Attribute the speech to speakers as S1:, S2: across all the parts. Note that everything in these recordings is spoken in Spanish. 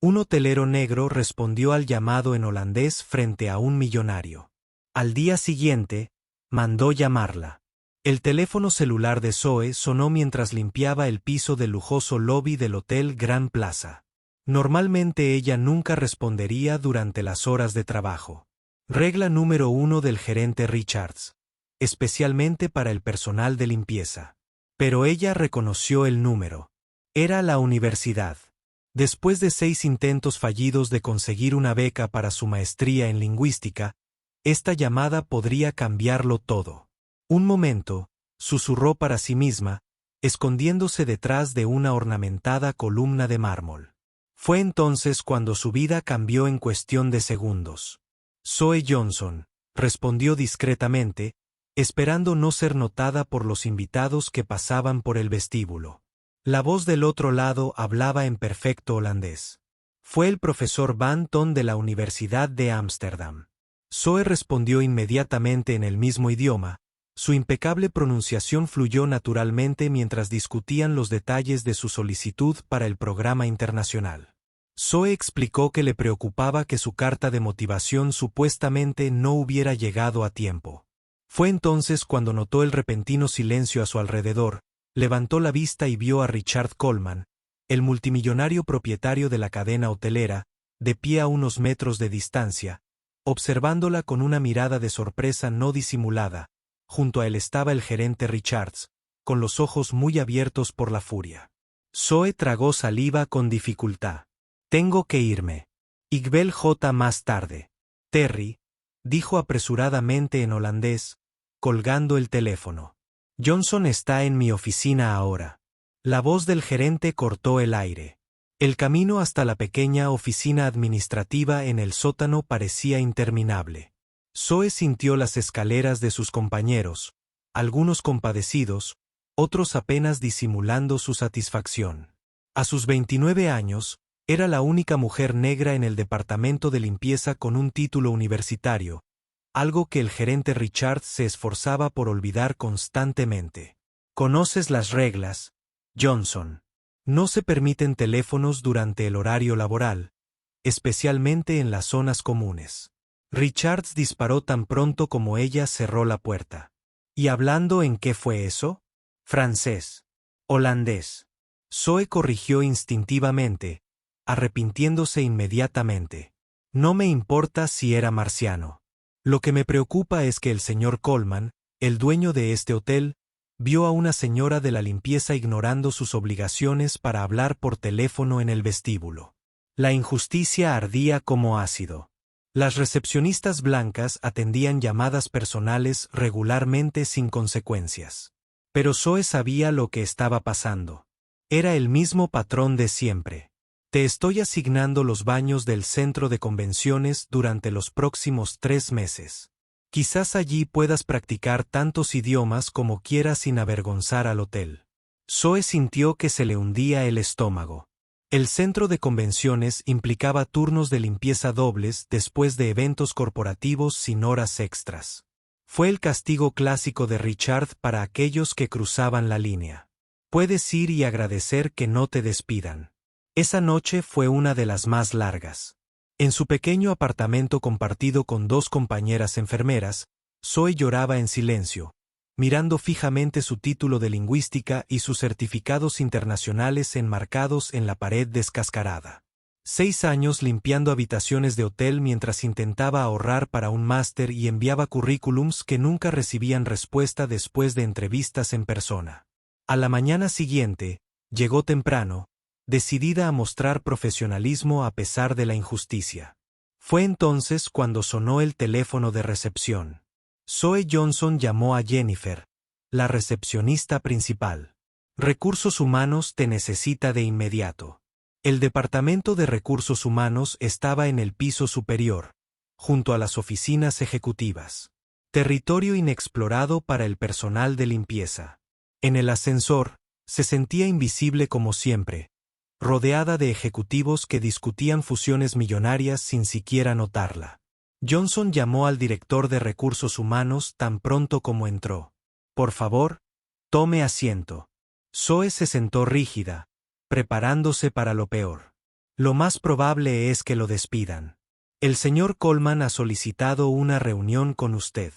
S1: Un hotelero negro respondió al llamado en holandés frente a un millonario. Al día siguiente, mandó llamarla. El teléfono celular de Zoe sonó mientras limpiaba el piso del lujoso lobby del Hotel Grand Plaza. Normalmente ella nunca respondería durante las horas de trabajo. Regla número 1 del gerente Richards. Especialmente para el personal de limpieza. Pero ella reconoció el número. Era la universidad. Después de 6 intentos fallidos de conseguir una beca para su maestría en lingüística, esta llamada podría cambiarlo todo. Un momento, susurró para sí misma, escondiéndose detrás de una ornamentada columna de mármol. Fue entonces cuando su vida cambió en cuestión de segundos. Zoe Johnson, respondió discretamente, esperando no ser notada por los invitados que pasaban por el vestíbulo. La voz del otro lado hablaba en perfecto holandés. Fue el profesor Van Ton de la Universidad de Ámsterdam. Zoe respondió inmediatamente en el mismo idioma. Su impecable pronunciación fluyó naturalmente mientras discutían los detalles de su solicitud para el programa internacional. Zoe explicó que le preocupaba que su carta de motivación supuestamente no hubiera llegado a tiempo. Fue entonces cuando notó el repentino silencio a su alrededor, levantó la vista y vio a Richard Coleman, el multimillonario propietario de la cadena hotelera, de pie a unos metros de distancia, observándola con una mirada de sorpresa no disimulada. Junto a él estaba el gerente Richards, con los ojos muy abiertos por la furia. Zoe tragó saliva con dificultad. Tengo que irme. Ik bel J más tarde. Terry, dijo apresuradamente en holandés, colgando el teléfono. Johnson está en mi oficina ahora. La voz del gerente cortó el aire. El camino hasta la pequeña oficina administrativa en el sótano parecía interminable. Zoe sintió las escaleras de sus compañeros, algunos compadecidos, otros apenas disimulando su satisfacción. A sus 29 años, era la única mujer negra en el departamento de limpieza con un título universitario, algo que el gerente Richard se esforzaba por olvidar constantemente. Conoces las reglas, Johnson. No se permiten teléfonos durante el horario laboral, especialmente en las zonas comunes. Richards disparó tan pronto como ella cerró la puerta. ¿Y hablando en qué fue eso? Francés. Holandés. Zoe corrigió instintivamente, arrepintiéndose inmediatamente. No me importa si era marciano. Lo que me preocupa es que el señor Coleman, el dueño de este hotel, vio a una señora de la limpieza ignorando sus obligaciones para hablar por teléfono en el vestíbulo. La injusticia ardía como ácido. Las recepcionistas blancas atendían llamadas personales regularmente sin consecuencias. Pero Zoe sabía lo que estaba pasando. Era el mismo patrón de siempre. Te estoy asignando los baños del centro de convenciones durante los próximos 3 meses. Quizás allí puedas practicar tantos idiomas como quieras sin avergonzar al hotel. Zoe sintió que se le hundía el estómago. El centro de convenciones implicaba turnos de limpieza dobles después de eventos corporativos sin horas extras. Fue el castigo clásico de Richard para aquellos que cruzaban la línea. Puedes ir y agradecer que no te despidan. Esa noche fue una de las más largas. En su pequeño apartamento compartido con 2 compañeras enfermeras, Zoe lloraba en silencio, mirando fijamente su título de lingüística y sus certificados internacionales enmarcados en la pared descascarada. 6 años limpiando habitaciones de hotel mientras intentaba ahorrar para un máster y enviaba currículums que nunca recibían respuesta después de entrevistas en persona. A la mañana siguiente, llegó temprano, decidida a mostrar profesionalismo a pesar de la injusticia. Fue entonces cuando sonó el teléfono de recepción. Zoe Johnson llamó a Jennifer, la recepcionista principal. Recursos Humanos te necesita de inmediato. El Departamento de Recursos Humanos estaba en el piso superior, junto a las oficinas ejecutivas. Territorio inexplorado para el personal de limpieza. En el ascensor, se sentía invisible como siempre, rodeada de ejecutivos que discutían fusiones millonarias sin siquiera notarla. Johnson llamó al director de Recursos Humanos tan pronto como entró. Por favor, tome asiento. Zoe se sentó rígida, preparándose para lo peor. Lo más probable es que lo despidan. El señor Coleman ha solicitado una reunión con usted.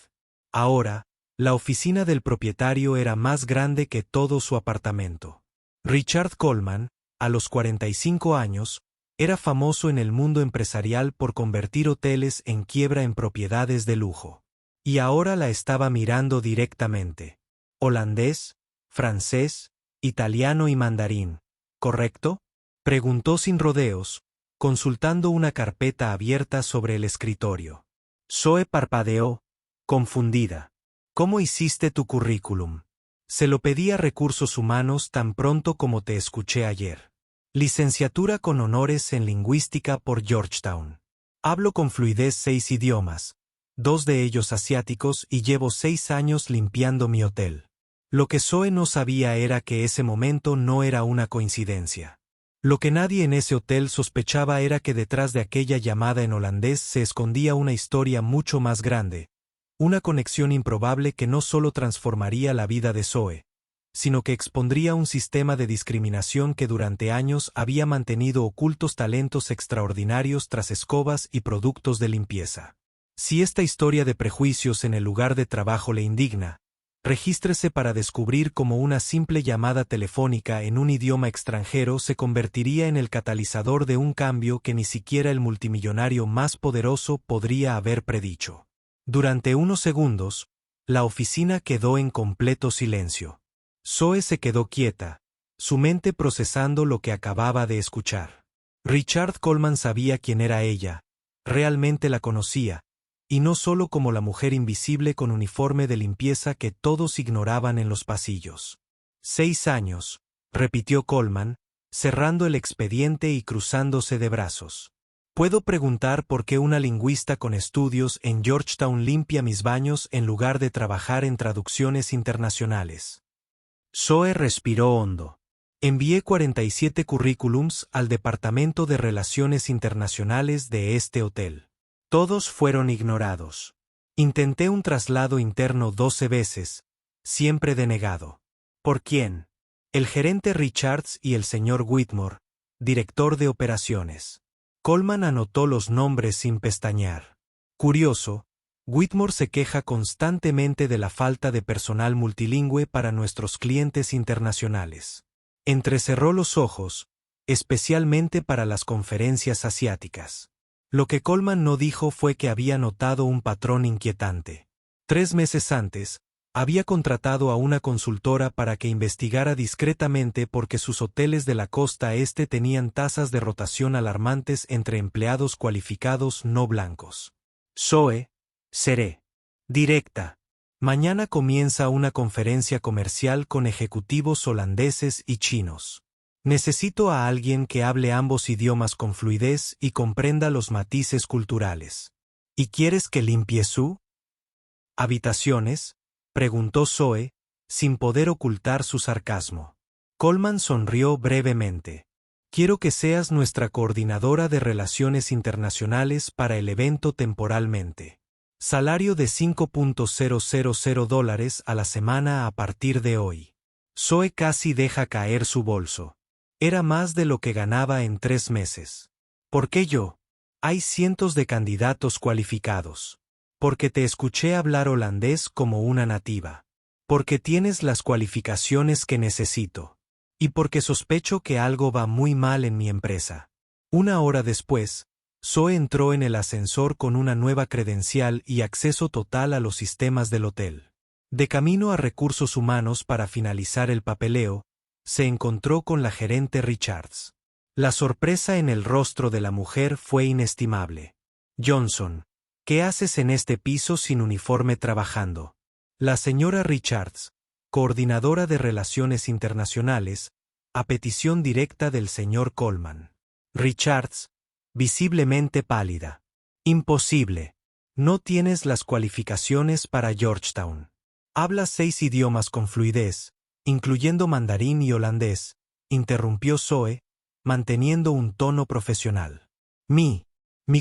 S1: Ahora, la oficina del propietario era más grande que todo su apartamento. Richard Coleman, a los 45 años, era famoso en el mundo empresarial por convertir hoteles en quiebra en propiedades de lujo. Y ahora la estaba mirando directamente. Holandés, francés, italiano y mandarín, ¿correcto? Preguntó sin rodeos, consultando una carpeta abierta sobre el escritorio. Zoe parpadeó, confundida. ¿Cómo hiciste tu currículum? Se lo pedí a Recursos Humanos tan pronto como te escuché ayer. Licenciatura con honores en lingüística por Georgetown. Hablo con fluidez 6 idiomas, 2 de ellos asiáticos, y llevo 6 años limpiando mi hotel. Lo que Zoe no sabía era que ese momento no era una coincidencia. Lo que nadie en ese hotel sospechaba era que detrás de aquella llamada en holandés se escondía una historia mucho más grande, una conexión improbable que no solo transformaría la vida de Zoe, sino que expondría un sistema de discriminación que durante años había mantenido ocultos talentos extraordinarios tras escobas y productos de limpieza. Si esta historia de prejuicios en el lugar de trabajo le indigna, regístrese para descubrir cómo una simple llamada telefónica en un idioma extranjero se convertiría en el catalizador de un cambio que ni siquiera el multimillonario más poderoso podría haber predicho. Durante unos segundos, la oficina quedó en completo silencio. Zoe se quedó quieta, su mente procesando lo que acababa de escuchar. Richard Coleman sabía quién era ella, realmente la conocía, y no solo como la mujer invisible con uniforme de limpieza que todos ignoraban en los pasillos. 6 años, repitió Coleman, cerrando el expediente y cruzándose de brazos. ¿Puedo preguntar por qué una lingüista con estudios en Georgetown limpia mis baños en lugar de trabajar en traducciones internacionales? Zoe respiró hondo. Envié 47 currículums al Departamento de Relaciones Internacionales de este hotel. Todos fueron ignorados. Intenté un traslado interno 12 veces, siempre denegado. ¿Por quién? El gerente Richards y el señor Whitmore, director de operaciones. Coleman anotó los nombres sin pestañear. Curioso, Whitmore se queja constantemente de la falta de personal multilingüe para nuestros clientes internacionales. Entrecerró los ojos, especialmente para las conferencias asiáticas. Lo que Coleman no dijo fue que había notado un patrón inquietante. 3 meses antes, había contratado a una consultora para que investigara discretamente porque sus hoteles de la costa este tenían tasas de rotación alarmantes entre empleados cualificados no blancos. Zoe, seré directa. Mañana comienza una conferencia comercial con ejecutivos holandeses y chinos. Necesito a alguien que hable ambos idiomas con fluidez y comprenda los matices culturales. ¿Y quieres que limpie su habitaciones?, preguntó Zoe, sin poder ocultar su sarcasmo. Coleman sonrió brevemente. Quiero que seas nuestra coordinadora de relaciones internacionales para el evento temporalmente. Salario de $5,000 a la semana a partir de hoy. Zoe casi deja caer su bolso. Era más de lo que ganaba en 3 meses. ¿Por qué yo? Hay cientos de candidatos cualificados. Porque te escuché hablar holandés como una nativa. Porque tienes las cualificaciones que necesito. Y porque sospecho que algo va muy mal en mi empresa. 1 hora después, Zoe entró en el ascensor con una nueva credencial y acceso total a los sistemas del hotel. De camino a Recursos Humanos para finalizar el papeleo, se encontró con la gerente Richards. La sorpresa en el rostro de la mujer fue inestimable. Johnson, ¿qué haces en este piso sin uniforme trabajando? La señora Richards, coordinadora de Relaciones Internacionales, a petición directa del señor Coleman. Richards, visiblemente pálida. Imposible. No tienes las cualificaciones para Georgetown. Hablas 6 idiomas con fluidez, incluyendo mandarín y holandés, interrumpió Zoe, manteniendo un tono profesional. Mi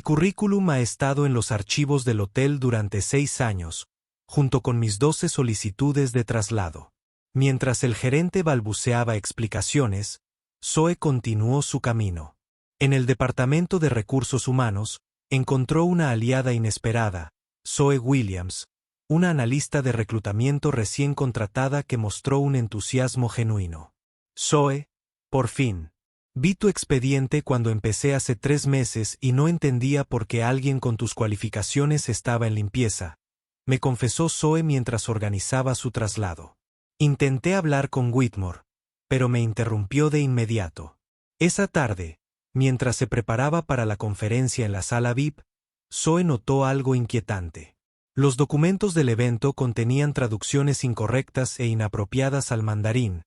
S1: currículum ha estado en los archivos del hotel durante 6 años, junto con mis 12 solicitudes de traslado. Mientras el gerente balbuceaba explicaciones, Zoe continuó su camino. En el Departamento de Recursos Humanos, encontró una aliada inesperada, Zoe Williams, una analista de reclutamiento recién contratada que mostró un entusiasmo genuino. Zoe, por fin. Vi tu expediente cuando empecé hace 3 meses y no entendía por qué alguien con tus cualificaciones estaba en limpieza, me confesó Zoe mientras organizaba su traslado. Intenté hablar con Whitmore, pero me interrumpió de inmediato. Esa tarde, mientras se preparaba para la conferencia en la sala VIP, Zoe notó algo inquietante. Los documentos del evento contenían traducciones incorrectas e inapropiadas al mandarín,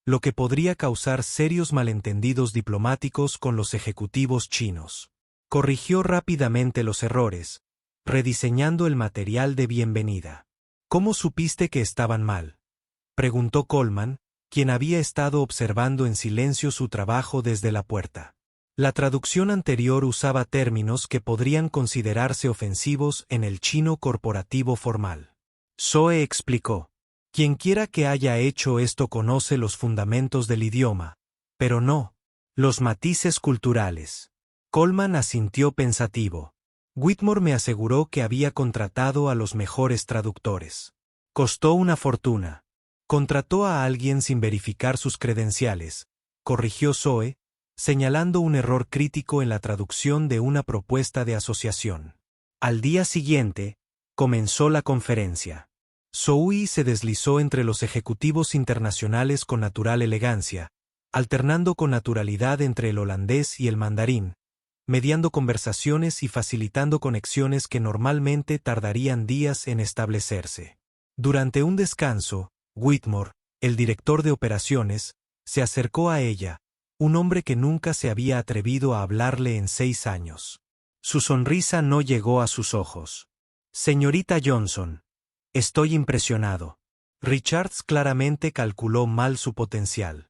S1: lo que podría causar serios malentendidos diplomáticos con los ejecutivos chinos. Corrigió rápidamente los errores, rediseñando el material de bienvenida. ¿Cómo supiste que estaban mal?, preguntó Coleman, quien había estado observando en silencio su trabajo desde la puerta. La traducción anterior usaba términos que podrían considerarse ofensivos en el chino corporativo formal. Zoe explicó. Quienquiera que haya hecho esto conoce los fundamentos del idioma, pero no los matices culturales. Coleman asintió pensativo. Whitmore me aseguró que había contratado a los mejores traductores. Costó una fortuna. Contrató a alguien sin verificar sus credenciales, corrigió Zoe, señalando un error crítico en la traducción de una propuesta de asociación. Al día siguiente, comenzó la conferencia. Zoe se deslizó entre los ejecutivos internacionales con natural elegancia, alternando con naturalidad entre el holandés y el mandarín, mediando conversaciones y facilitando conexiones que normalmente tardarían días en establecerse. Durante un descanso, Whitmore, el director de operaciones, se acercó a ella, un hombre que nunca se había atrevido a hablarle en 6 años. Su sonrisa no llegó a sus ojos. Señorita Johnson, estoy impresionado. Richards claramente calculó mal su potencial.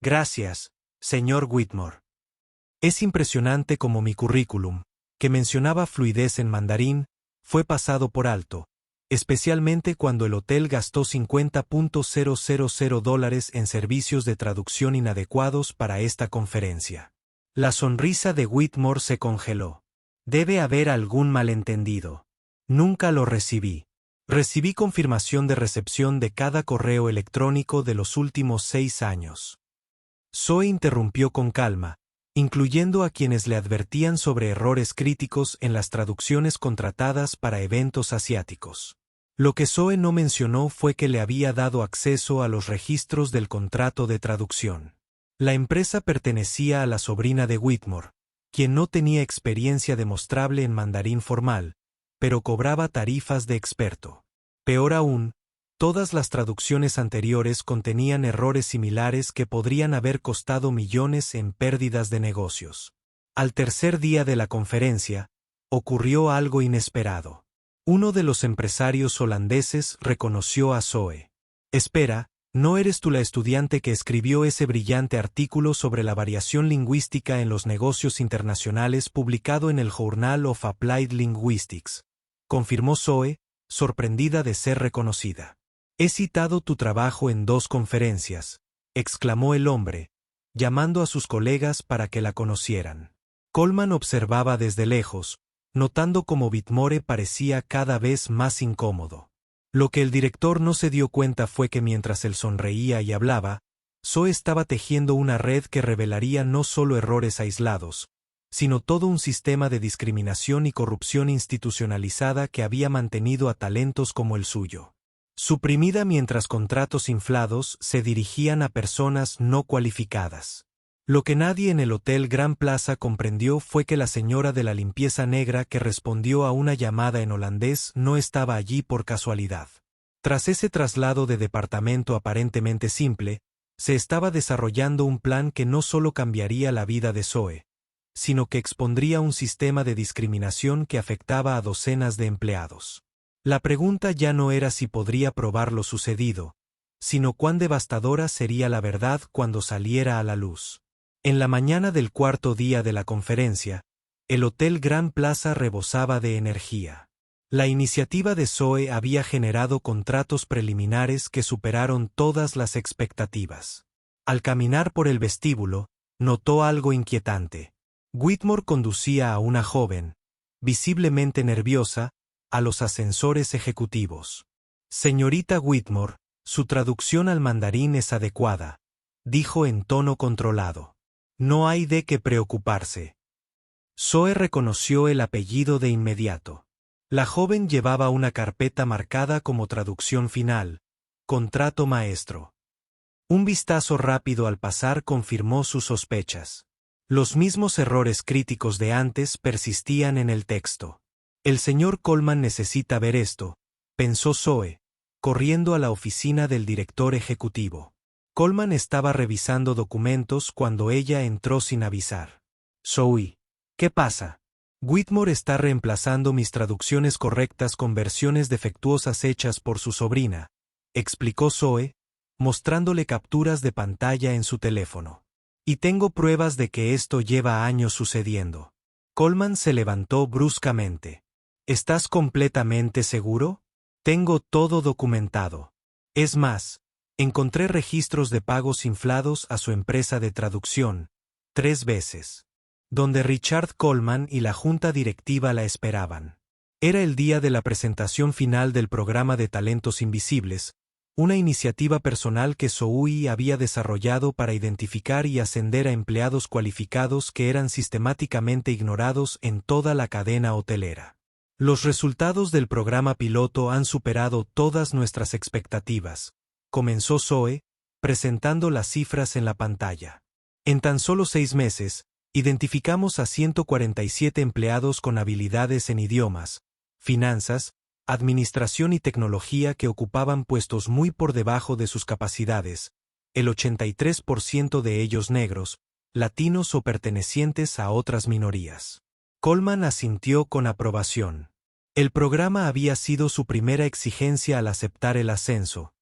S1: Gracias, señor Whitmore. Es impresionante como mi currículum, que mencionaba fluidez en mandarín, fue pasado por alto, especialmente cuando el hotel gastó $50,000 en servicios de traducción inadecuados para esta conferencia. La sonrisa de Whitmore se congeló. Debe haber algún malentendido. Nunca lo recibí. Recibí confirmación de recepción de cada correo electrónico de los últimos 6 años. Zoe interrumpió con calma, incluyendo a quienes le advertían sobre errores críticos en las traducciones contratadas para eventos asiáticos. Lo que Zoe no mencionó fue que le había dado acceso a los registros del contrato de traducción. La empresa pertenecía a la sobrina de Whitmore, quien no tenía experiencia demostrable en mandarín formal, pero cobraba tarifas de experto. Peor aún, todas las traducciones anteriores contenían errores similares que podrían haber costado millones en pérdidas de negocios. Al tercer día de la conferencia, ocurrió algo inesperado. Uno de los empresarios holandeses reconoció a Zoe. Espera, ¿no eres tú la estudiante que escribió ese brillante artículo sobre la variación lingüística en los negocios internacionales publicado en el Journal of Applied Linguistics? Confirmó Zoe, sorprendida de ser reconocida. He citado tu trabajo en 2 conferencias, exclamó el hombre, llamando a sus colegas para que la conocieran. Coleman observaba desde lejos, notando cómo Whitmore parecía cada vez más incómodo. Lo que el director no se dio cuenta fue que mientras él sonreía y hablaba, Zoe estaba tejiendo una red que revelaría no solo errores aislados, sino todo un sistema de discriminación y corrupción institucionalizada que había mantenido a talentos como el suyo suprimida mientras contratos inflados se dirigían a personas no cualificadas. Lo que nadie en el Hotel Grand Plaza comprendió fue que la señora de la limpieza negra que respondió a una llamada en holandés no estaba allí por casualidad. Tras ese traslado de departamento aparentemente simple, se estaba desarrollando un plan que no solo cambiaría la vida de Zoe, sino que expondría un sistema de discriminación que afectaba a docenas de empleados. La pregunta ya no era si podría probar lo sucedido, sino cuán devastadora sería la verdad cuando saliera a la luz. En la mañana del 4.º día de la conferencia, el Hotel Grand Plaza rebosaba de energía. La iniciativa de Zoe había generado contratos preliminares que superaron todas las expectativas. Al caminar por el vestíbulo, notó algo inquietante. Whitmore conducía a una joven, visiblemente nerviosa, a los ascensores ejecutivos. Señorita Whitmore, su traducción al mandarín es adecuada, dijo en tono controlado. No hay de qué preocuparse. Zoe reconoció el apellido de inmediato. La joven llevaba una carpeta marcada como traducción final, contrato maestro. Un vistazo rápido al pasar confirmó sus sospechas. Los mismos errores críticos de antes persistían en el texto. El señor Coleman necesita ver esto, pensó Zoe, corriendo a la oficina del director ejecutivo. Coleman estaba revisando documentos cuando ella entró sin avisar. Zoe, ¿qué pasa? Whitmore está reemplazando mis traducciones correctas con versiones defectuosas hechas por su sobrina, explicó Zoe, mostrándole capturas de pantalla en su teléfono. Y tengo pruebas de que esto lleva años sucediendo. Coleman se levantó bruscamente. ¿Estás completamente seguro? Tengo todo documentado. Es más, encontré registros de pagos inflados a su empresa de traducción, 3 veces. Donde Richard Coleman y la junta directiva la esperaban. Era el día de la presentación final del programa de Talentos Invisibles, una iniciativa personal que Zoe había desarrollado para identificar y ascender a empleados cualificados que eran sistemáticamente ignorados en toda la cadena hotelera. Los resultados del programa piloto han superado todas nuestras expectativas, comenzó Zoe, presentando las cifras en la pantalla. En tan solo 6 meses, identificamos a 147 empleados con habilidades en idiomas, finanzas, administración y tecnología que ocupaban puestos muy por debajo de sus capacidades, el 83% de ellos negros, latinos o pertenecientes a otras minorías. Coleman asintió con aprobación. El programa había sido su primera exigencia al aceptar el ascenso.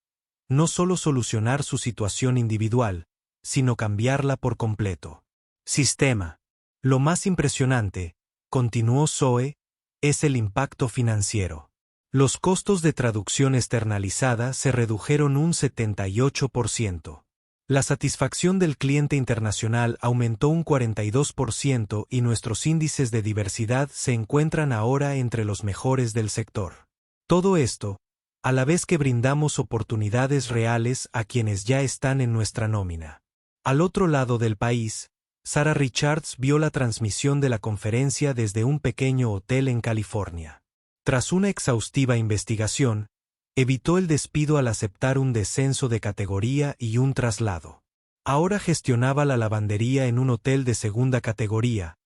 S1: No solo solucionar su situación individual, sino cambiarla por completo. Sistema. Lo más impresionante, continuó Zoe, es el impacto financiero. Los costos de traducción externalizada se redujeron un 78%. La satisfacción del cliente internacional aumentó un 42% y nuestros índices de diversidad se encuentran ahora entre los mejores del sector. Todo esto, a la vez que brindamos oportunidades reales a quienes ya están en nuestra nómina. Al otro lado del país, Sarah Richards vio la transmisión de la conferencia desde un pequeño hotel en California. Tras una exhaustiva investigación, evitó el despido al aceptar un descenso de categoría y un traslado. Ahora gestionaba la lavandería en un hotel de segunda categoría,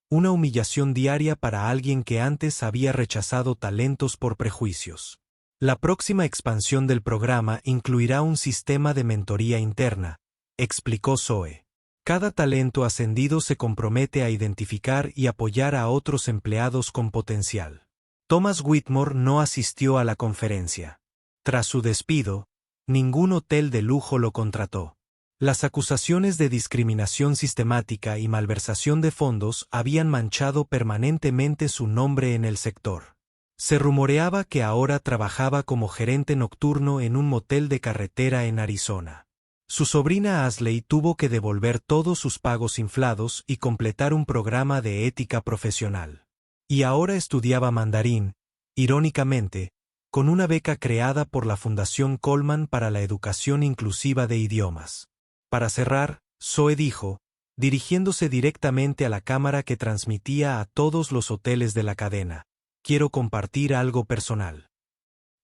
S1: una humillación diaria para alguien que antes había rechazado talentos por prejuicios. La próxima expansión del programa incluirá un sistema de mentoría interna, explicó Zoe. Cada talento ascendido se compromete a identificar y apoyar a otros empleados con potencial. Thomas Whitmore no asistió a la conferencia. Tras su despido, ningún hotel de lujo lo contrató. Las acusaciones de discriminación sistemática y malversación de fondos habían manchado permanentemente su nombre en el sector. Se rumoreaba que ahora trabajaba como gerente nocturno en un motel de carretera en Arizona. Su sobrina Ashley tuvo que devolver todos sus pagos inflados y completar un programa de ética profesional. Y ahora estudiaba mandarín, irónicamente, con una beca creada por la Fundación Coleman para la educación inclusiva de idiomas. Para cerrar, Zoe dijo, dirigiéndose directamente a la cámara que transmitía a todos los hoteles de la cadena, quiero compartir algo personal.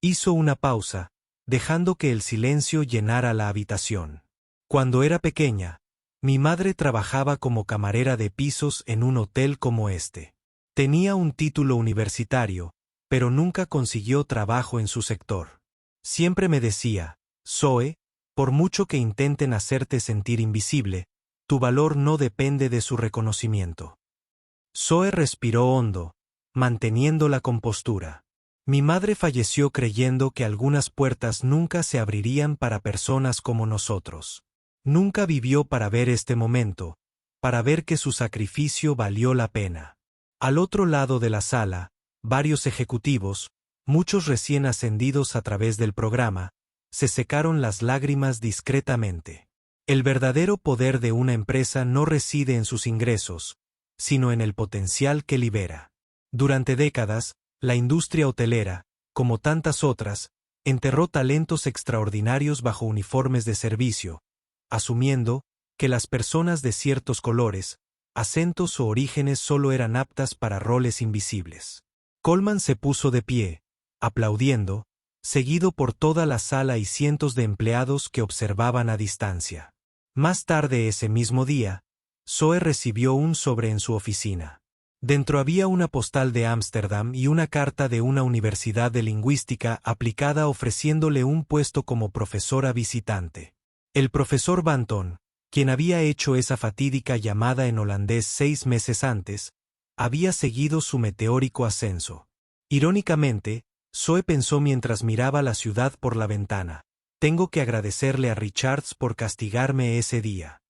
S1: Hizo una pausa, dejando que el silencio llenara la habitación. Cuando era pequeña, mi madre trabajaba como camarera de pisos en un hotel como este. Tenía un título universitario, pero nunca consiguió trabajo en su sector. Siempre me decía, Zoe, por mucho que intenten hacerte sentir invisible, tu valor no depende de su reconocimiento. Zoe respiró hondo, manteniendo la compostura. Mi madre falleció creyendo que algunas puertas nunca se abrirían para personas como nosotros. Nunca vivió para ver este momento, para ver que su sacrificio valió la pena. Al otro lado de la sala, varios ejecutivos, muchos recién ascendidos a través del programa, se secaron las lágrimas discretamente. El verdadero poder de una empresa no reside en sus ingresos, sino en el potencial que libera. Durante décadas, la industria hotelera, como tantas otras, enterró talentos extraordinarios bajo uniformes de servicio, asumiendo que las personas de ciertos colores, acentos o orígenes solo eran aptas para roles invisibles. Coleman se puso de pie, aplaudiendo, seguido por toda la sala y cientos de empleados que observaban a distancia. Más tarde ese mismo día, Zoe recibió un sobre en su oficina. Dentro había una postal de Ámsterdam y una carta de una universidad de lingüística aplicada ofreciéndole un puesto como profesora visitante. El profesor Banton, quien había hecho esa fatídica llamada en holandés 6 meses antes, había seguido su meteórico ascenso. Irónicamente, Zoe pensó mientras miraba la ciudad por la ventana: tengo que agradecerle a Richards por castigarme ese día.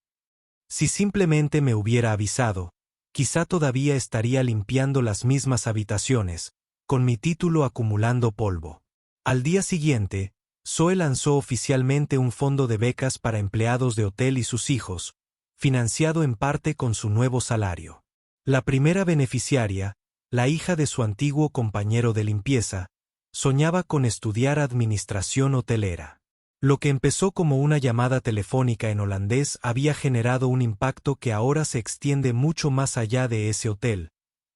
S1: Si simplemente me hubiera avisado, quizá todavía estaría limpiando las mismas habitaciones, con mi título acumulando polvo. Al día siguiente, Zoe lanzó oficialmente un fondo de becas para empleados de hotel y sus hijos, financiado en parte con su nuevo salario. La primera beneficiaria, la hija de su antiguo compañero de limpieza, soñaba con estudiar administración hotelera. Lo que empezó como una llamada telefónica en holandés había generado un impacto que ahora se extiende mucho más allá de ese hotel,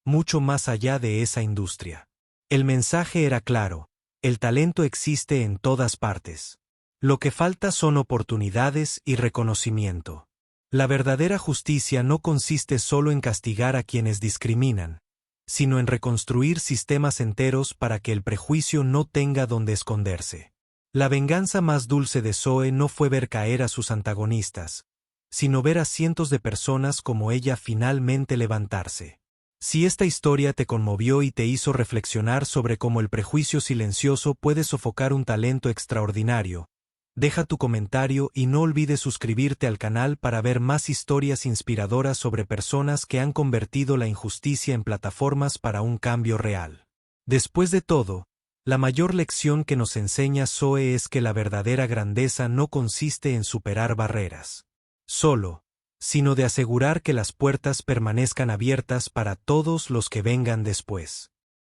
S1: mucho más allá de esa industria. El mensaje era claro: el talento existe en todas partes. Lo que falta son oportunidades y reconocimiento. La verdadera justicia no consiste solo en castigar a quienes discriminan, sino en reconstruir sistemas enteros para que el prejuicio no tenga donde esconderse. La venganza más dulce de Zoe no fue ver caer a sus antagonistas, sino ver a cientos de personas como ella finalmente levantarse. Si esta historia te conmovió y te hizo reflexionar sobre cómo el prejuicio silencioso puede sofocar un talento extraordinario, deja tu comentario y no olvides suscribirte al canal para ver más historias inspiradoras sobre personas que han convertido la injusticia en plataformas para un cambio real. Después de todo, la mayor lección que nos enseña Zoe es que la verdadera grandeza no consiste en superar barreras solo, sino de asegurar que las puertas permanezcan abiertas para todos los que vengan después.